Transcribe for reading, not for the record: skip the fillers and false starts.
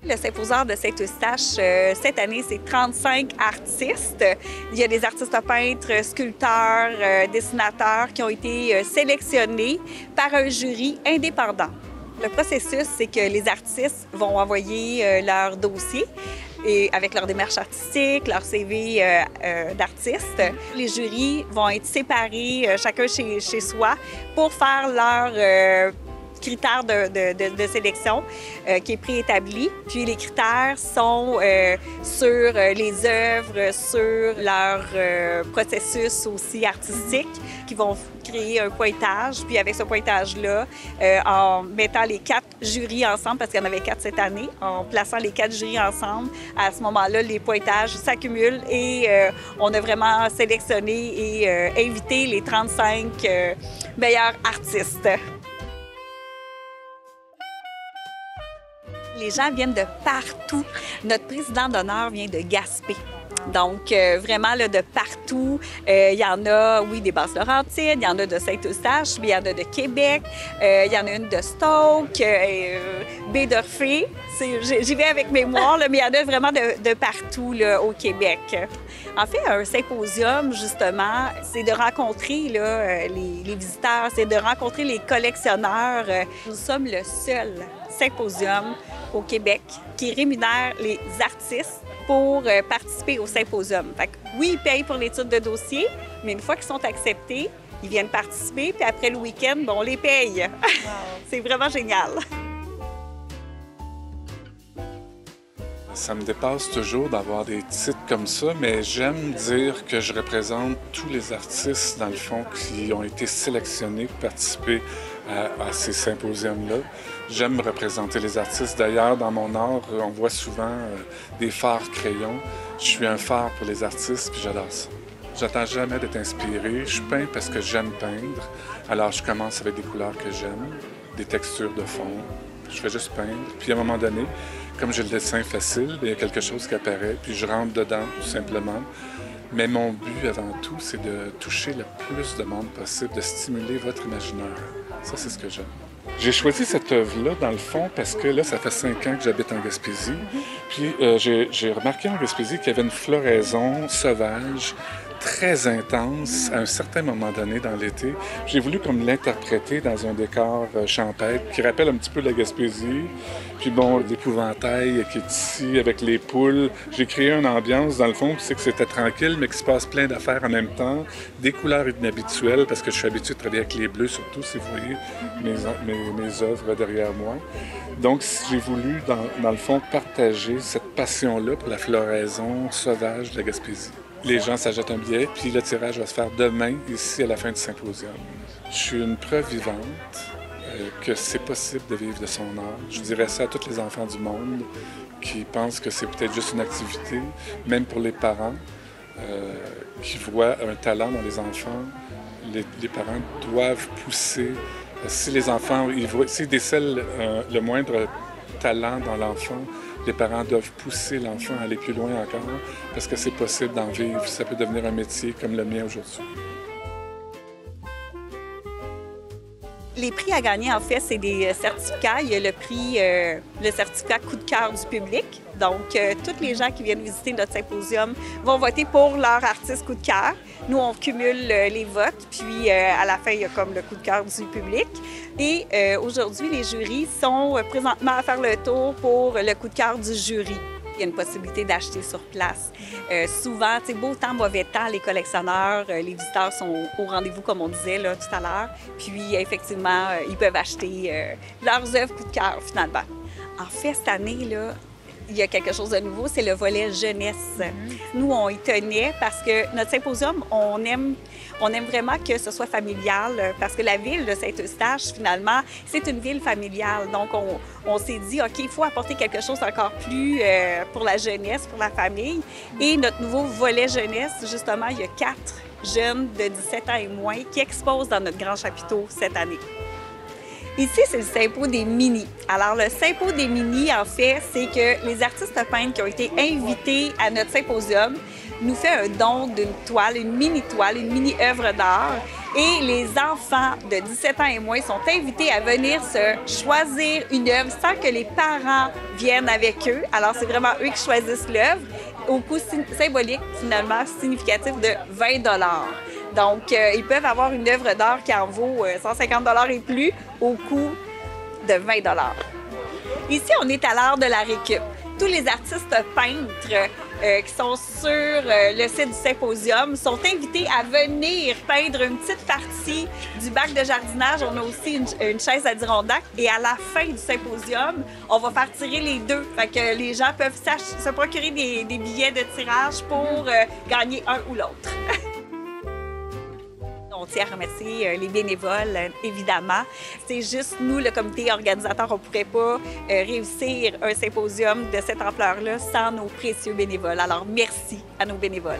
Le Symposium de Saint-Eustache, cette année, c'est 35 artistes. Il y a des artistes peintres, sculpteurs, dessinateurs qui ont été sélectionnés par un jury indépendant. Le processus, c'est que les artistes vont envoyer leur dossier et avec leur démarche artistique, leur CV d'artiste. Les jurys vont être séparés, chacun chez soi, pour faire leur critères de sélection qui est préétabli. Puis les critères sont sur les œuvres, sur leur processus aussi artistique, qui vont créer un pointage. Puis avec ce pointage-là, en mettant les 4 jurys ensemble, parce qu'il y en avait 4 cette année, en plaçant les 4 jurys ensemble, à ce moment-là, les pointages s'accumulent et on a vraiment sélectionné et invité les 35 meilleurs artistes. Les gens viennent de partout. Notre président d'honneur vient de Gaspé. Donc, vraiment, là, de partout. Il y en a, oui, des Basses-Laurentides, il y en a de Saint-Eustache, mais il y en a de Québec, il y en a une de Stoke, baie d'Orphée. J'y vais avec mémoire, là, mais il y en a vraiment de partout là, au Québec. En fait, un symposium, justement, c'est de rencontrer là, les visiteurs, c'est de rencontrer les collectionneurs. Nous sommes le seul symposium au Québec qui rémunère les artistes pour participer au symposium. Fait que, oui, ils payent pour l'étude de dossier, mais une fois qu'ils sont acceptés, ils viennent participer, puis après le week-end, on les paye. Wow. C'est vraiment génial. Ça me dépasse toujours d'avoir des titres comme ça, mais j'aime dire que je représente tous les artistes, dans le fond, qui ont été sélectionnés pour participer à ces symposiums-là. J'aime représenter les artistes. D'ailleurs, dans mon art, on voit souvent des fards crayons. Je suis un phare pour les artistes, puis j'adore ça. J'attends jamais d'être inspiré. Je peins parce que j'aime peindre. Alors, je commence avec des couleurs que j'aime, des textures de fond. Je fais juste peindre. Puis, à un moment donné, comme j'ai le dessin facile, il y a quelque chose qui apparaît, puis je rentre dedans, tout simplement. Mais mon but, avant tout, c'est de toucher le plus de monde possible, de stimuler votre imaginaire. Ça, c'est ce que j'aime. J'ai choisi cette œuvre-là, dans le fond, parce que là, ça fait 5 ans que j'habite en Gaspésie. Puis j'ai remarqué en Gaspésie qu'il y avait une floraison sauvage, très intense, à un certain moment donné dans l'été. J'ai voulu comme l'interpréter dans un décor champêtre qui rappelle un petit peu la Gaspésie. Puis bon, l'épouvantail qui est ici avec les poules. J'ai créé une ambiance, dans le fond, c'est que c'était tranquille, mais qu'il se passe plein d'affaires en même temps. Des couleurs inhabituelles, parce que je suis habitué de travailler avec les bleus, surtout, si vous voyez mes œuvres derrière moi. Donc, j'ai voulu, dans le fond, partager cette passion-là pour la floraison sauvage de la Gaspésie. Les gens s'achètent un billet, puis le tirage va se faire demain, ici, à la fin du symposium. Je suis une preuve vivante que c'est possible de vivre de son art. Je dirais ça à tous les enfants du monde qui pensent que c'est peut-être juste une activité, même pour les parents qui voient un talent dans les enfants. Les parents doivent pousser. Si les enfants, s'ils décèlent le moindre talent dans l'enfant, les parents doivent pousser l'enfant à aller plus loin encore parce que c'est possible d'en vivre. Ça peut devenir un métier comme le mien aujourd'hui. Les prix à gagner, en fait, c'est des certificats. Il y a le prix, le certificat coup de cœur du public. Donc, tous les gens qui viennent visiter notre symposium vont voter pour leur artiste coup de cœur. Nous, on cumule les votes, puis à la fin, il y a comme le coup de cœur du public. Et aujourd'hui, les jurys sont présentement à faire le tour pour le coup de cœur du jury. Il y a une possibilité d'acheter sur place. Souvent, beau temps, mauvais temps, les collectionneurs, les visiteurs sont au rendez-vous, comme on disait là, tout à l'heure. Puis, effectivement, ils peuvent acheter leurs œuvres coup de cœur, finalement. En fait, cette année, là, il y a quelque chose de nouveau, c'est le volet jeunesse. Nous, on y tenait parce que notre symposium, on aime vraiment que ce soit familial parce que la ville de Saint-Eustache, finalement, c'est une ville familiale. Donc, on s'est dit, OK, il faut apporter quelque chose encore plus pour la jeunesse, pour la famille. Et notre nouveau volet jeunesse, justement, il y a 4 jeunes de 17 ans et moins qui exposent dans notre grand chapiteau cette année. Ici, c'est le Sympo des Mini. Alors, le Sympo des Mini, en fait, c'est que les artistes peintres qui ont été invités à notre symposium nous fait un don d'une toile, une mini-œuvre d'art Et les enfants de 17 ans et moins sont invités à venir se choisir une œuvre sans que les parents viennent avec eux. Alors, c'est vraiment eux qui choisissent l'œuvre au coût symbolique, finalement, significatif de 20 $. Donc, ils peuvent avoir une œuvre d'art qui en vaut 150 $ et plus au coût de 20 $. Ici, on est à l'art de la récup. Tous les artistes peintres qui sont sur le site du symposium sont invités à venir peindre une petite partie du bac de jardinage. On a aussi une chaise Adirondack. Et à la fin du symposium, on va faire tirer les deux. Fait que les gens peuvent se procurer des billets de tirage pour gagner un ou l'autre. On tient à remercier les bénévoles, évidemment. C'est juste nous, le comité organisateur, on ne pourrait pas réussir un symposium de cette ampleur-là sans nos précieux bénévoles. Alors, merci à nos bénévoles.